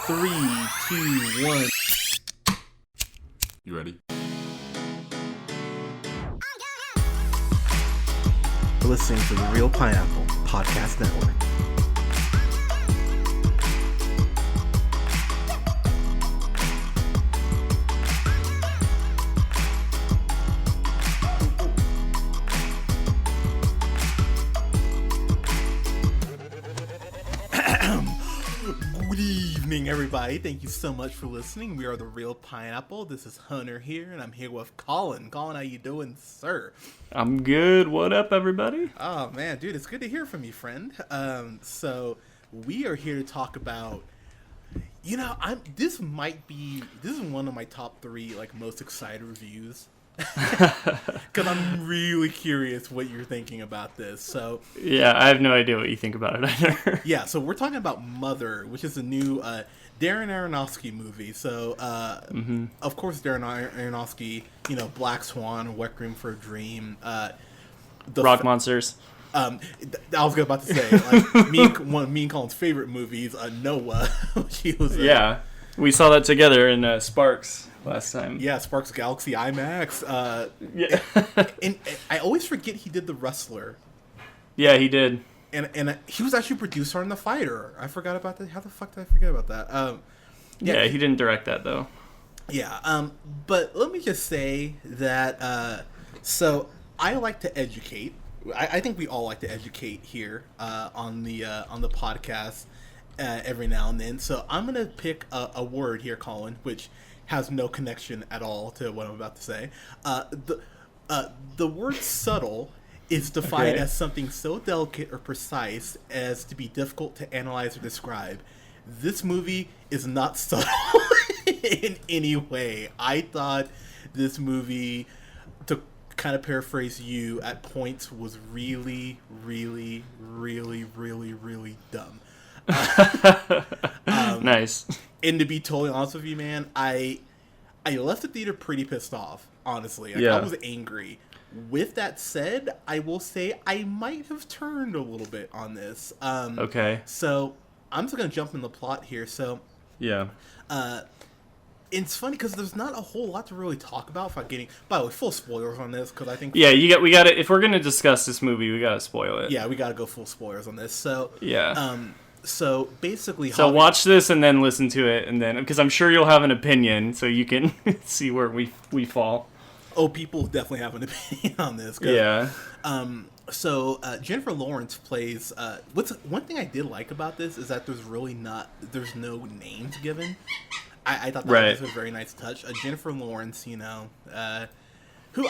3, 2, 1. You ready? You're listening to the Real Pineapple Podcast Network. Good evening, everybody. Thank you so much for listening. We are the Real Pineapple. This is Hunter here, and I'm here with Colin. Colin, how you doing, sir? I'm good. What up, everybody? Oh man, dude, it's good to hear from you, friend. So we are here to talk about, this is one of my top 3 most excited reviews. Because I'm really curious what you're thinking about this. So Yeah, I have no idea what you think about it either. yeah, so we're talking about Mother, which is a new Darren Aronofsky movie. So of course, Darren Aronofsky, Black Swan, Requiem for a Dream, Rock Monsters. I was about to say, me and Colin's favorite movies, Noah. She was Yeah, we saw that together in Sparks last time. yeah, Sparks Galaxy IMAX. Yeah. And I always forget he did The Wrestler, Yeah, he did. and he was actually a producer on The Fighter. I forgot about that. How the fuck did I forget about that? Yeah, he didn't direct that though. Yeah, but let me just say that, so I like to educate. I think we all like to educate here on the podcast every now and then. So I'm going to pick a word here, Colin, which has no connection at all to what I'm about to say. The word subtle is defined Okay. as something so delicate or precise as to be difficult to analyze or describe. This movie is not subtle in any way. I thought this movie, to kind of paraphrase you, at points was really, really, really, really, really dumb. Nice. And to be totally honest with you, man, I left the theater pretty pissed off, honestly. Yeah. I was angry. With that said, I will say I might have turned a little bit on this. Okay. So I'm just going to jump in the plot here. So Yeah. it's funny because there's not a whole lot to really talk about without getting, by the way, full spoilers on this, because I think... Yeah, we got to, if we're gonna discuss this movie, we gotta spoil it. Yeah, we got to go full spoilers on this. So... Yeah. So basically... So watch this and then listen to it, and then because I'm sure you'll have an opinion, so you can see where we fall. Oh, people definitely have an opinion on this. 'Cause, Yeah. So Jennifer Lawrence plays. What's one thing I did like about this is that there's no names given. I thought that Right. was a very nice touch. Jennifer Lawrence, who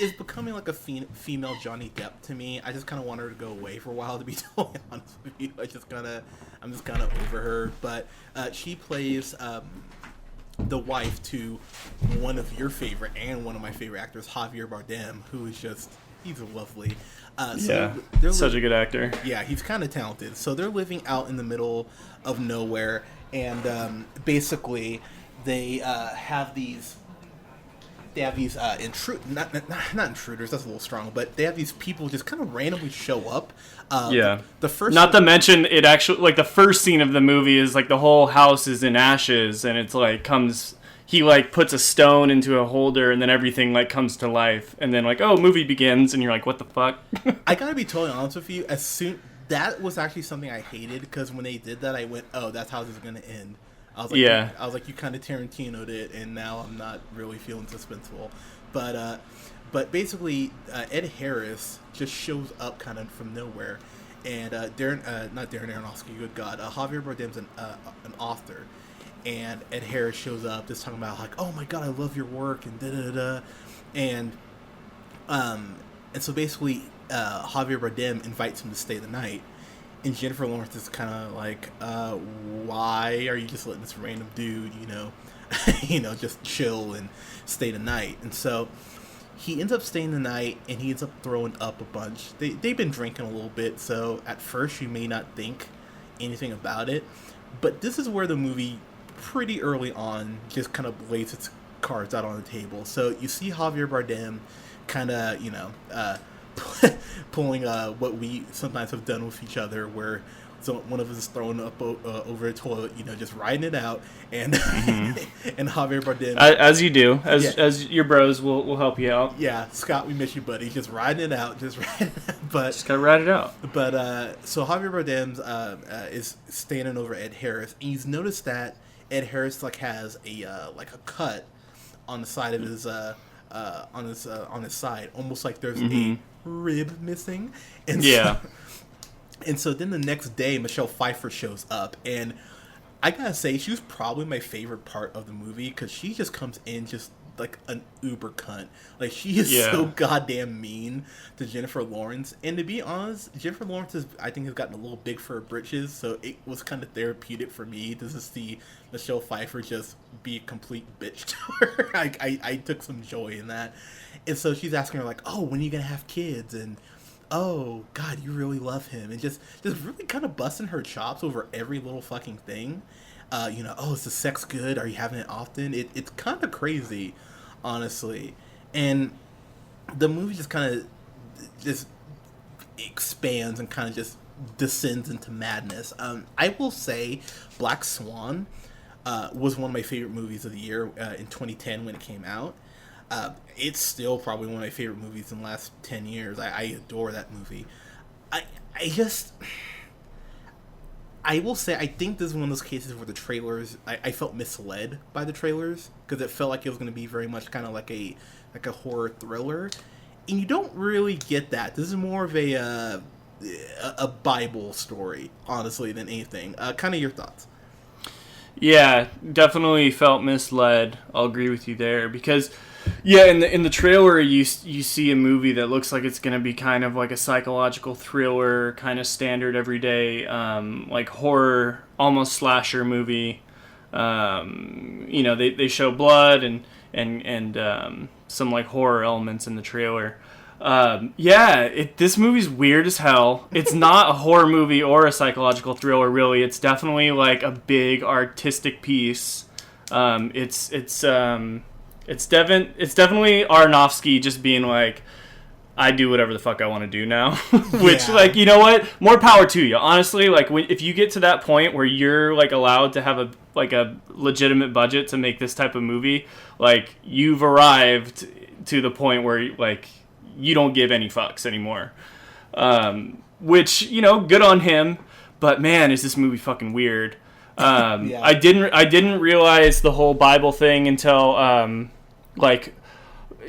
is becoming like a female Johnny Depp to me. I just kind of want her to go away for a while, to be totally honest with you. I'm just kind of over her. But she plays the wife to one of your favorite and one of my favorite actors, Javier Bardem, who is he's lovely. Yeah. they're Such a good actor. Yeah, he's kind of talented. So they're living out in the middle of nowhere, and basically they have these. They have these not intruders. That's a little strong, but they have these people just kind of randomly show up. Yeah. The first. Not to mention, it actually, like, the first scene of the movie is, like, the whole house is in ashes, and it's, like, he, like, puts a stone into a holder, and then everything, like, comes to life. And then, like, movie begins, and you're like, what the fuck? I gotta be totally honest with you. That was actually something I hated, because when they did that, I went, oh, that's how this is gonna end. I was like, you kind of Tarantino'd it, and now I'm not really feeling suspenseful. But basically, Ed Harris just shows up kind of from nowhere, and not Darren Aronofsky, good God, Javier Bardem's an author, and Ed Harris shows up just talking about like, oh my God, I love your work, and da da da, and so basically, Javier Bardem invites him to stay the night. And Jennifer Lawrence is kind of like, why are you just letting this random dude, just chill and stay the night? And so he ends up staying the night, and he ends up throwing up a bunch. They've been drinking a little bit, so at first you may not think anything about it. But this is where the movie, pretty early on, just kind of lays its cards out on the table. So you see Javier Bardem kind of, pulling what we sometimes have done with each other, where So one of us is thrown up over a toilet, just riding it out, and and Javier Bardem, as you do, as your bros will help you out. Yeah, Scott, we miss you, buddy. Just riding it out, but just gotta ride it out. But so Javier Bardem is standing over Ed Harris, and he's noticed that Ed Harris has a cut on the side of his on his side, almost like there's a rib missing, and yeah. So then the next day, Michelle Pfeiffer shows up, and I gotta say, she was probably my favorite part of the movie, because she just comes in just like an uber cunt. She is so goddamn mean to Jennifer Lawrence. And to be honest, Jennifer Lawrence I think has gotten a little big for her britches, so it was kind of therapeutic for me to just see Michelle Pfeiffer just be a complete bitch to her. I took some joy in that. And so she's asking her oh, when are you gonna have kids? And oh God, you really love him, and just really kind of busting her chops over every little fucking thing. Oh, is the sex good? Are you having it often? It's kind of crazy, honestly. And the movie just kind of just expands and kind of just descends into madness. I will say Black Swan was one of my favorite movies of the year in 2010 when it came out. It's still probably one of my favorite movies in the last 10 years. I adore that movie. I will say, I think this is one of those cases where the trailers, I felt misled by the trailers, because it felt like it was going to be very much kind of like a horror thriller, and you don't really get that. This is more of a Bible story, honestly, than anything. Kind of your thoughts? Yeah, definitely felt misled. I'll agree with you there, because yeah, in the trailer you see a movie that looks like it's gonna be kind of like a psychological thriller, kind of standard everyday horror, almost slasher movie. They show blood and some horror elements in the trailer. This movie's weird as hell. It's not a horror movie or a psychological thriller, really. It's definitely a big artistic piece. It's definitely Aronofsky just being I do whatever the fuck I want to do now. Which, you know what? More power to you. Honestly, if you get to that point where you're allowed to have a legitimate budget to make this type of movie, you've arrived to the point where you don't give any fucks anymore. Which, good on him. But man, is this movie fucking weird. I didn't realize the whole Bible thing until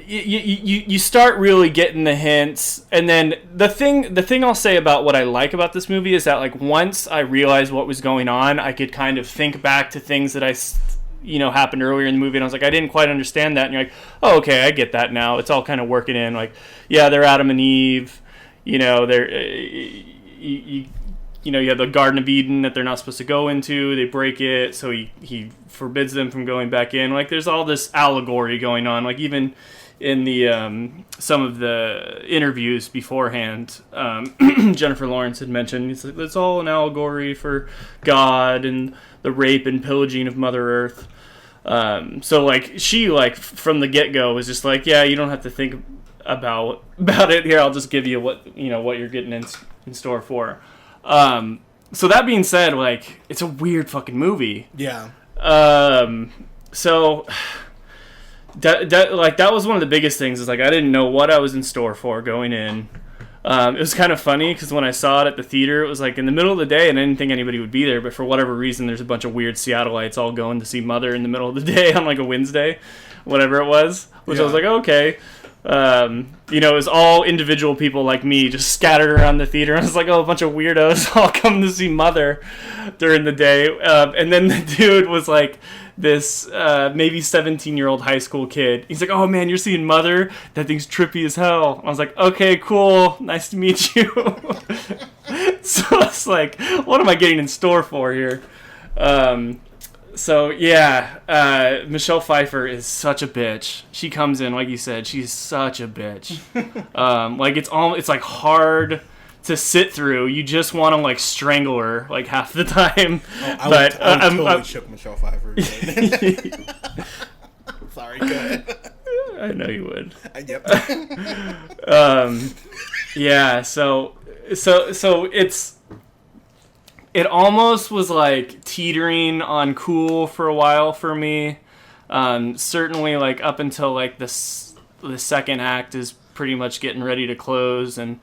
you start really getting the hints, and then the thing I'll say about what I like about this movie is that once I realized what was going on, I could kind of think back to things that happened earlier in the movie, and I was I didn't quite understand that, and you're oh, okay, I get that now. It's all kind of working in. They're Adam and Eve, they're you have the Garden of Eden that they're not supposed to go into. They break it, so he forbids them from going back in. There's all this allegory going on. Even in the some of the interviews beforehand, Jennifer Lawrence had mentioned it's all an allegory for God and the rape and pillaging of Mother Earth. So she from the get-go was just yeah, you don't have to think about it here. I'll just give you what you're getting in store for. So that being said, it's a weird fucking movie. Yeah. So that was one of the biggest things is I didn't know what I was in store for going in. It was kind of funny because when I saw it at the theater, it was in the middle of the day and I didn't think anybody would be there, but for whatever reason, there's a bunch of weird Seattleites all going to see Mother in the middle of the day on a Wednesday, whatever it was, which I was okay. It was all individual people like me just scattered around the theater. I was a bunch of weirdos all come to see Mother during the day. And then the dude was this maybe 17-year-old high school kid. He's oh man, you're seeing Mother? That thing's trippy as hell. I was okay, cool. Nice to meet you. So it's what am I getting in store for here? So yeah, Michelle Pfeiffer is such a bitch. She comes in, like you said, she's such a bitch. It's hard to sit through. You just want to strangle her half the time. Oh, I would totally shook Michelle Pfeiffer. Sorry, go ahead. I know you would. Yep. Yeah. So it's. it almost was like teetering on cool for a while for me. Certainly, like up until like the second act is pretty much getting ready to close, and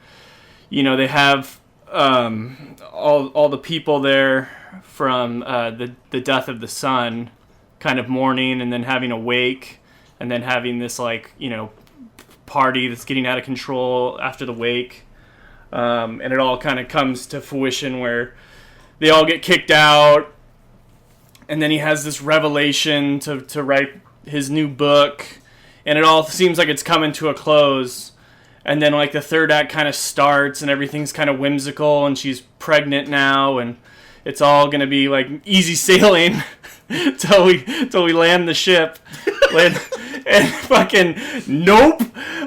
you know they have all the people there from the death of the son, kind of mourning, and then having a wake, and then having this like party that's getting out of control after the wake, and it all kind of comes to fruition where they all get kicked out, and then he has this revelation to write his new book, and it all seems like it's coming to a close. And then like the third act kind of starts, and everything's kind of whimsical, and she's pregnant now, and it's all gonna be like easy sailing till we land the ship. And fucking nope,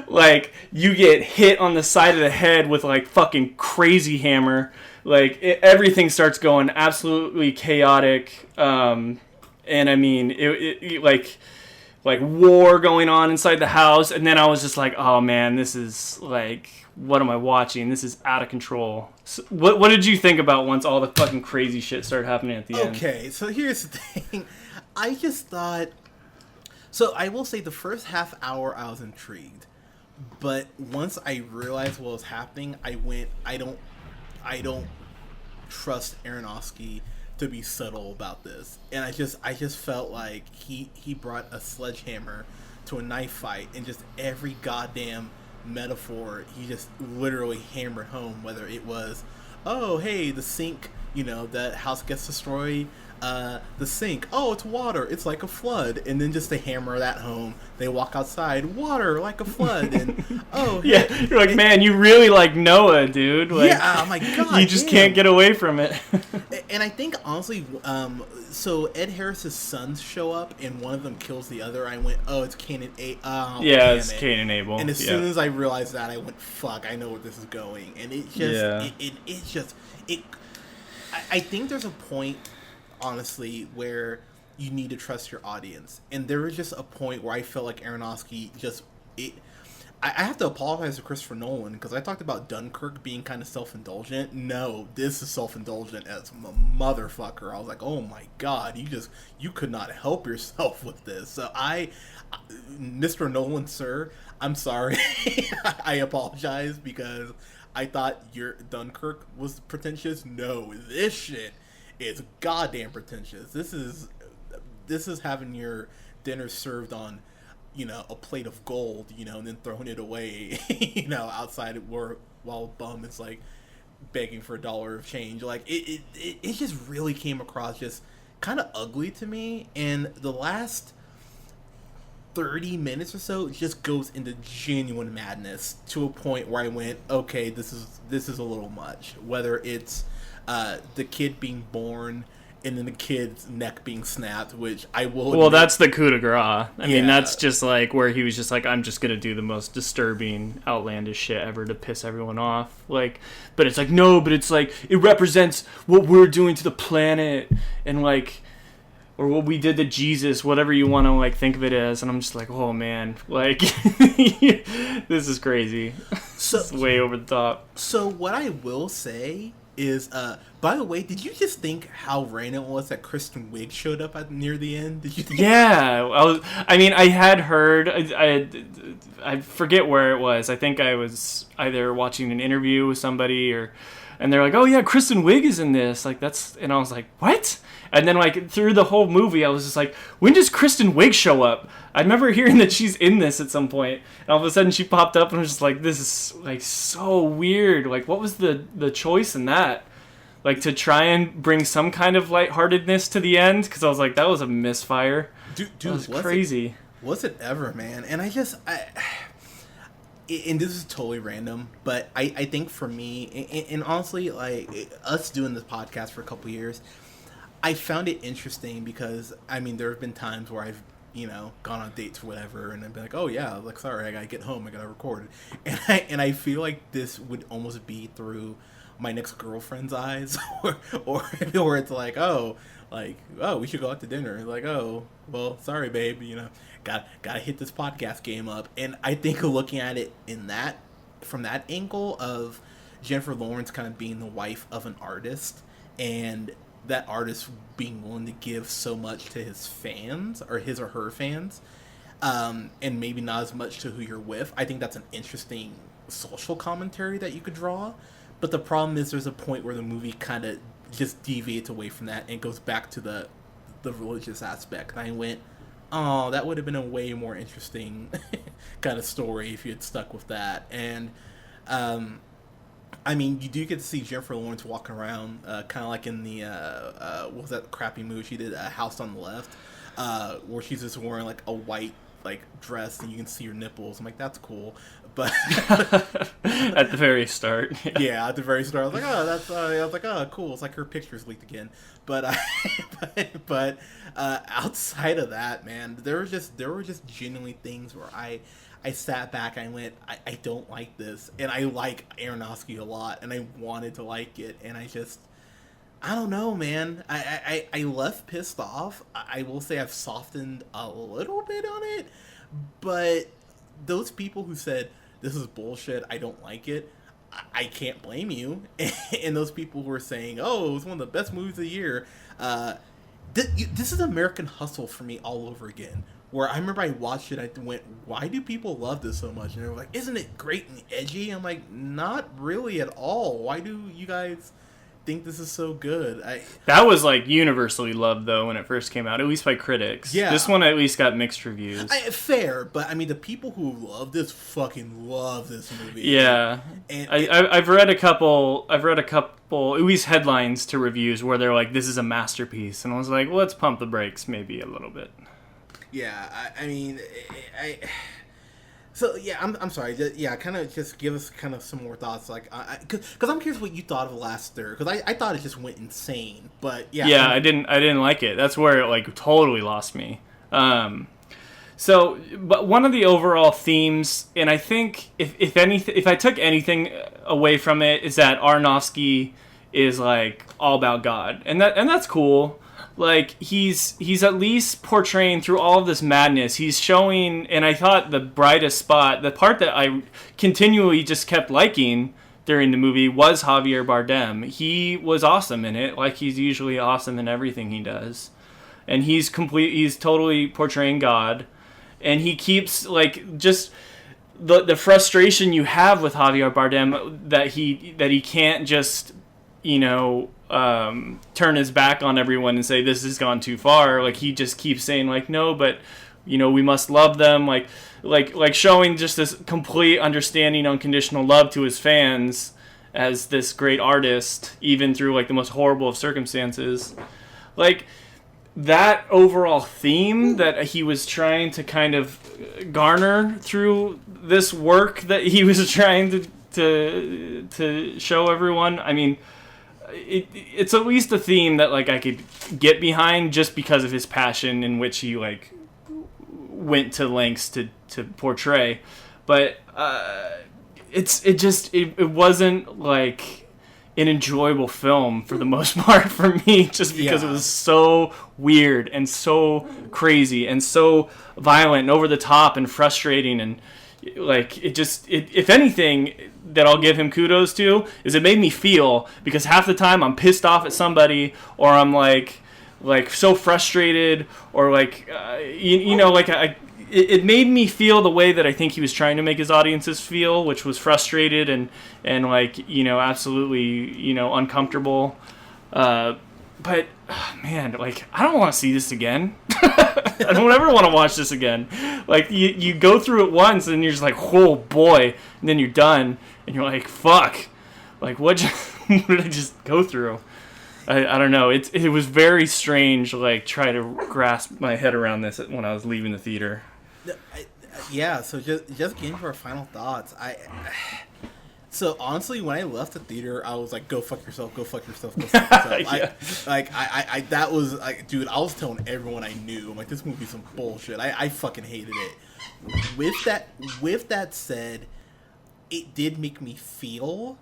like you get hit on the side of the head with like fucking crazy hammer. Like everything starts going absolutely chaotic, and I mean it like war going on inside the house. And then I was just like, oh man, this is like, what am I watching? This is out of control. So what did you think about once all the fucking crazy shit started happening at the end? Okay, so here's the thing. I just thought, so I will say the first half hour I was intrigued, but once I realized what was happening, I don't trust Aronofsky to be subtle about this, and I just felt like he brought a sledgehammer to a knife fight, and just every goddamn metaphor he just literally hammered home. Whether it was, oh hey, the sink, that house gets destroyed. The sink, oh, it's water, it's like a flood, and then just to hammer that home, they walk outside, water like a flood, and oh yeah, you're like, man, you really like Noah, dude. Like, yeah, oh my god, you just can't get away from it. And I think honestly, so Ed Harris's sons show up, and one of them kills the other. I went, oh, it's Cain and Abel. Oh, yeah, it's Cain and Abel. And as soon as I realized that, I went, fuck, I know where this is going, and it just, I think there's a point, honestly, where you need to trust your audience, and there was just a point where I felt like Aronofsky I have to apologize to Christopher Nolan, because I talked about Dunkirk being kind of self-indulgent. No, this is self-indulgent as a motherfucker. I was like, oh my god, you could not help yourself with this. So Mr. Nolan, sir, I'm sorry. I apologize, because I thought your Dunkirk was pretentious. No, this shit is goddamn pretentious. This is having your dinner served on, a plate of gold, and then throwing it away, outside while bum is like begging for $1 of change. Like it just really came across just kind of ugly to me. And the last 30 minutes or so just goes into genuine madness, to a point where I went, okay, this is a little much. Whether it's the kid being born and then the kid's neck being snapped, which I will admit, well, that's the coup de grace. I mean, that's just like where he was just like, I'm just gonna do the most disturbing, outlandish shit ever to piss everyone off. Like, but it's like, no, but it's like, it represents what we're doing to the planet, and like, or what we did to Jesus, whatever you want to like think of it as. And I'm just like, oh man, like this is crazy. So it's way over the top. So what I will say is, by the way, did you just think how random it was that Kristen Wiig showed up near the end? Did you think? Yeah, I had heard, I forget where it was. I think I was either watching an interview with somebody, and they're like, oh yeah, Kristen Wiig is in this. Like and I was like, what? And then like through the whole movie, I was just like, when does Kristen Wiig show up? I remember hearing that she's in this at some point, and all of a sudden she popped up, and I was just like, this is like so weird. Like, what was the choice in that? Like, to try and bring some kind of lightheartedness to the end, because I was like, that was a misfire. Dude, that was crazy. Was it ever, man? And and this is totally random, but I think for me, and honestly, like us doing this podcast for a couple years, I found it interesting because, I mean, there have been times where I've, gone on dates or whatever, and I've been like, oh yeah, like, sorry, I gotta get home, I gotta record. And I feel like this would almost be through my next girlfriend's eyes, or it's like, we should go out to dinner. Like, oh, well, sorry, babe, gotta hit this podcast game up. And I think looking at it from that angle of Jennifer Lawrence kind of being the wife of an artist, and that artist being willing to give so much to his fans or his or her fans, and maybe not as much to who you're with. I think that's an interesting social commentary that you could draw. But the problem is there's a point where the movie kind of just deviates away from that and goes back to the religious aspect. And I went, oh, that would have been a way more interesting kind of story if you had stuck with that. And I mean, you do get to see Jennifer Lawrence walking around, kind of like in the what was that crappy movie she did, House on the Left, where she's just wearing like a white like dress and you can see her nipples. I'm like, that's cool. But at the very start, yeah, at the very start, I was like, oh, that's. I was like, oh, cool. It's like her picture's leaked again. But but outside of that, man, there were just genuinely things where I sat back and I went, I don't like this, and I like Aronofsky a lot, and I wanted to like it, and I don't know, man. I left pissed off. I will say I've softened a little bit on it, but those people who said this is bullshit, I don't like it, I can't blame you. And those people who are saying, oh, it was one of the best movies of the year, this is American Hustle for me all over again. Where I remember I watched it, I went, why do people love this so much? And they were like, isn't it great and edgy? I'm like, not really at all. Why do you guys think this is so good? That was like universally loved though when it first came out, at least by critics. Yeah. This one at least got mixed reviews. Fair, but I mean the people who love this fucking love this movie. Yeah, and I've read a couple at least headlines to reviews where they're like, this is a masterpiece, and I was like, well, let's pump the brakes maybe a little bit. Yeah, I mean, so yeah, I'm sorry. Kind of just give us kind of some more thoughts, like, because I'm curious what you thought of the last third, because I thought it just went insane, but yeah. Yeah, I didn't like it. That's where it like totally lost me. So, but one of the overall themes, and I think if I took anything away from it, is that Aronofsky is like all about God, and that's cool. Like, he's at least portraying through all of this madness. He's showing, and I thought the brightest spot, the part that I continually just kept liking during the movie was Javier Bardem. He was awesome in it, like he's usually awesome in everything he does. And he's totally portraying God. And he keeps, like, just the frustration you have with Javier Bardem that he can't just, turn his back on everyone and say this has gone too far. Like, he just keeps saying like, no, but we must love them, like showing just this complete understanding, unconditional love to his fans as this great artist, even through like the most horrible of circumstances. Like, that overall theme that he was trying to kind of garner through this work that he was trying to show everyone. I mean, it's at least a theme that like I could get behind just because of his passion in which he like went to lengths to portray. But it wasn't like an enjoyable film for the most part for me, just because it was so weird and so crazy and so violent and over the top and frustrating, and like if anything that I'll give him kudos to is it made me feel, because half the time I'm pissed off at somebody, or I'm like so frustrated, or like it made me feel the way that I think he was trying to make his audiences feel, which was frustrated and like absolutely uncomfortable. But man, like, I don't want to see this again. I don't ever want to watch this again. Like, you go through it once and you're just like, oh boy, and then you're done and you're like, fuck, like what did I just go through? I don't know. It was very strange. Like, try to grasp my head around this when I was leaving the theater. Yeah. So just getting to our final thoughts. So honestly, when I left the theater, I was like, "Go fuck yourself! Go fuck yourself! Go fuck yourself!" I that was like, dude, I was telling everyone I knew, I'm like, this movie's some bullshit. I fucking hated it. With that said, it did make me feel,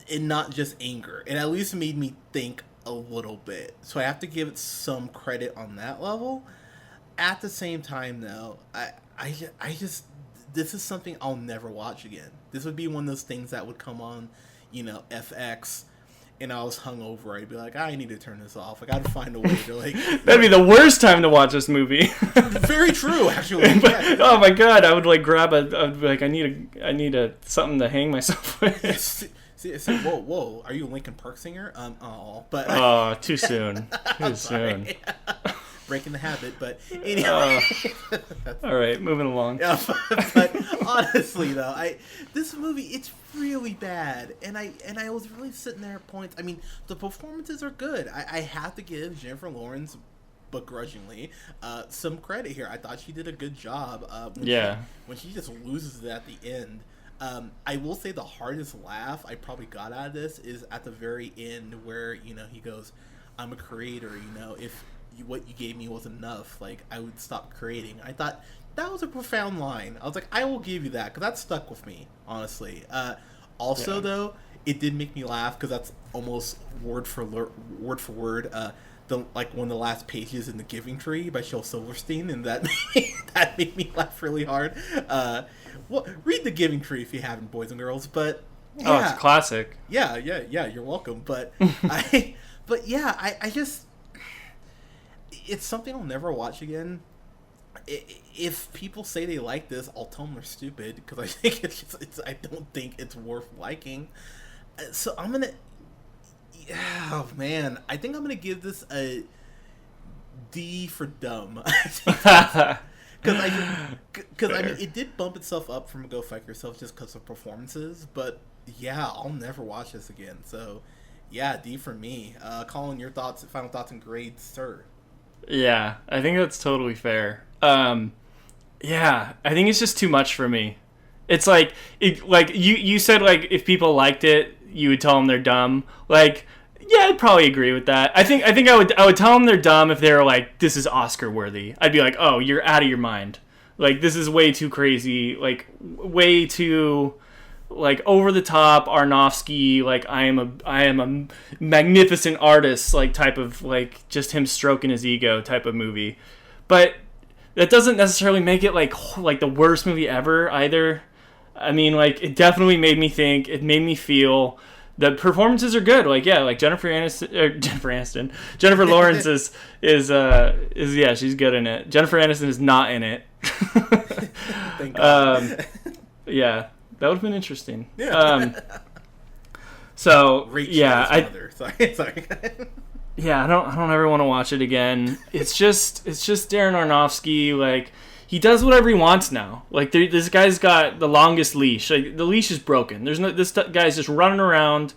and not just anger. It at least made me think a little bit. So I have to give it some credit on that level. At the same time, though, I just this is something I'll never watch again. This would be one of those things that would come on, FX, and I was hungover, I'd be like, I need to turn this off. I gotta find a way to like. That'd be the worst time to watch this movie. Very true, actually. But, oh my god, I would like grab I'd be like, I need a something to hang myself with. See, whoa, are you a Linkin Park singer? But oh, too soon. Too soon. Breaking the habit, but anyway. All right, moving along. Yeah, but honestly though, this movie, it's really bad, and I was really sitting there at points. I mean, the performances are good. I have to give Jennifer Lawrence, begrudgingly, some credit here. I thought she did a good job. When she just loses it at the end. I will say the hardest laugh I probably got out of this is at the very end where, he goes, I'm a creator, if what you gave me was enough, like, I would stop creating. I thought that was a profound line. I was like, I will give you that, because that stuck with me, honestly. Though, it did make me laugh, because that's almost word for word, one of the last pages in The Giving Tree by Shel Silverstein, and that made me laugh really hard. Well, read The Giving Tree if you haven't, boys and girls. But yeah, oh, it's a classic. Yeah. You're welcome. But I just, it's something I'll never watch again. If people say they like this, I'll tell them they're stupid, because I think I don't think it's worth liking. So I'm gonna. Oh man, I think I'm gonna give this a D for dumb. Because I mean, it did bump itself up from Go Fuck Yourself just because of performances, but yeah, I'll never watch this again. So yeah, D for me. Colin, your final thoughts and grades, sir. Yeah, I think that's totally fair. Yeah, I think it's just too much for me. It's like you said, like, if people liked it, you would tell them they're dumb. Like, yeah, I'd probably agree with that. I think I would tell them they're dumb if they were like, this is Oscar worthy. I'd be like, oh, you're out of your mind. Like, this is way too crazy. Like, way too, like, over the top Aronofsky. Like, I am a magnificent artist. Like, type of, like, just him stroking his ego type of movie. But that doesn't necessarily make it like the worst movie ever either. I mean, like, it definitely made me think. It made me feel. The performances are good. Like, yeah, like Jennifer Lawrence is yeah, she's good in it. Jennifer Aniston is not in it. Thank God. Yeah, that would have been interesting. Yeah. So Rachel yeah, Sorry. Yeah, I don't ever want to watch it again. It's just Darren Aronofsky. Like, he does whatever he wants now. Like, this guy's got the longest leash. Like, the leash is broken. This guy's just running around,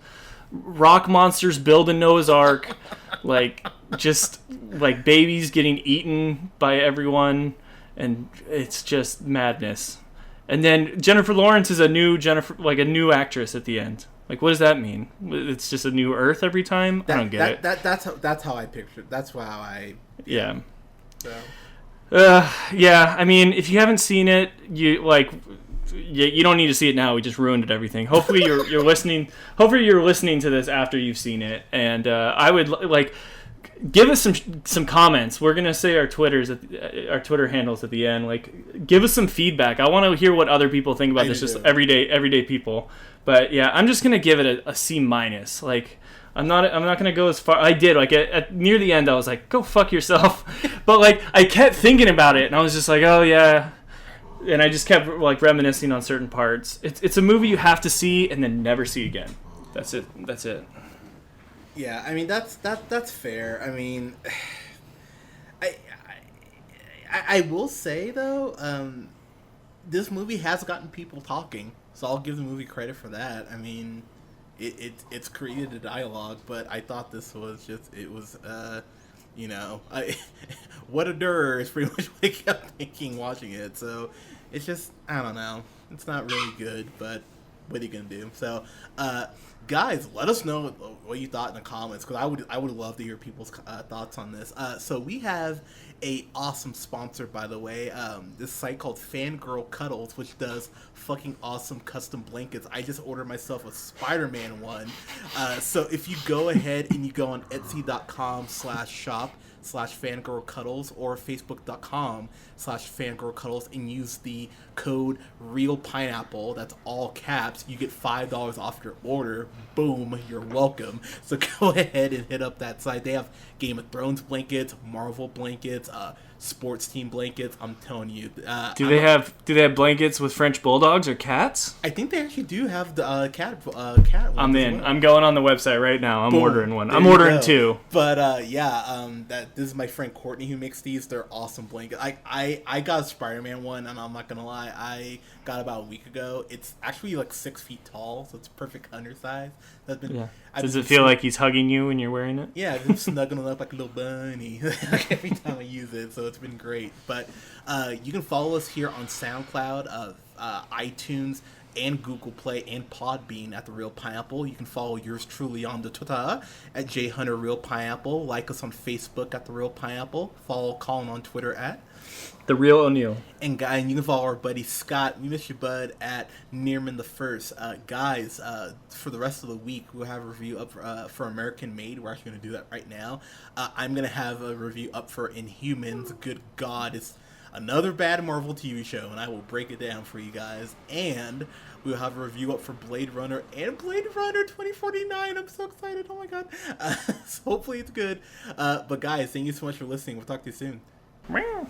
rock monsters building Noah's Ark, like, just like babies getting eaten by everyone, and it's just madness. And then Jennifer Lawrence is a new actress at the end. Like, what does that mean? It's just a new Earth every time? I don't get it. That's how I picture it. That's how I... Yeah. So. Yeah, I mean, if you haven't seen it, you don't need to see it now. We just ruined everything. Hopefully you're listening. Hopefully you're listening to this after you've seen it. And I would like give us some comments. We're gonna say our Twitter handles at the end. Like, give us some feedback. I want to hear what other people think about this. Just everyday people. But yeah, I'm just gonna give it a C-. Like, I'm not gonna go as far. I did, like, at near the end I was like, go fuck yourself. But like, I kept thinking about it, and I was just like, oh yeah, and I just kept like reminiscing on certain parts. It's a movie you have to see and then never see again. That's it. Yeah, I mean, that's fair. I mean, I will say though, this movie has gotten people talking, so I'll give the movie credit for that. I mean, it's created a dialogue, but I thought this was just, it was, what a dir is pretty much what I kept thinking watching it. So it's just, I don't know, it's not really good, but what are you gonna do? So, guys, let us know what you thought in the comments, because I would love to hear people's thoughts on this. So we have a awesome sponsor, by the way, this site called Fangirl Cuddles, which does fucking awesome custom blankets. I just ordered myself a Spider-Man one. So if you go ahead and you go on Etsy.com/shop/fangirlcuddles or Facebook.com/fangirlcuddles and use the code REALPINEAPPLE, that's all caps, you get $5 off your order, boom, you're welcome. So go ahead and hit up that site. They have Game of Thrones blankets, Marvel blankets, sports team blankets. I'm telling you. Do they have blankets with French bulldogs or cats? I think they actually do have the cat ones. I'm in. Well. I'm going on the website right now. I'm Boom. ordering one. There I'm you ordering go. 2. But this is my friend Courtney who makes these. They're awesome blankets. I got a Spider-Man one, and I'm not gonna lie, I got about a week ago. It's actually like 6 feet tall, so it's perfect undersize. That's been. Yeah. I've Does been it feel like he's hugging you when you're wearing it? Yeah, I've been snuggling up like a little bunny every time I use it, so it's been great. But you can follow us here on SoundCloud, iTunes, and Google Play, and Podbean at The Real Pineapple. You can follow yours truly on the Twitter at JHunterRealPineapple. Like us on Facebook at The Real Pineapple. Follow Colin on Twitter at The Real O'Neill. And you can follow our buddy Scott. We miss you, bud, at Nearman the First. Guys, for the rest of the week, we'll have a review up for American Made. We're actually going to do that right now. I'm going to have a review up for Inhumans. Good God, it's another bad Marvel TV show, and I will break it down for you guys. And we'll have a review up for Blade Runner and Blade Runner 2049. I'm so excited. Oh, my God. So hopefully it's good. But, guys, thank you so much for listening. We'll talk to you soon. Meow.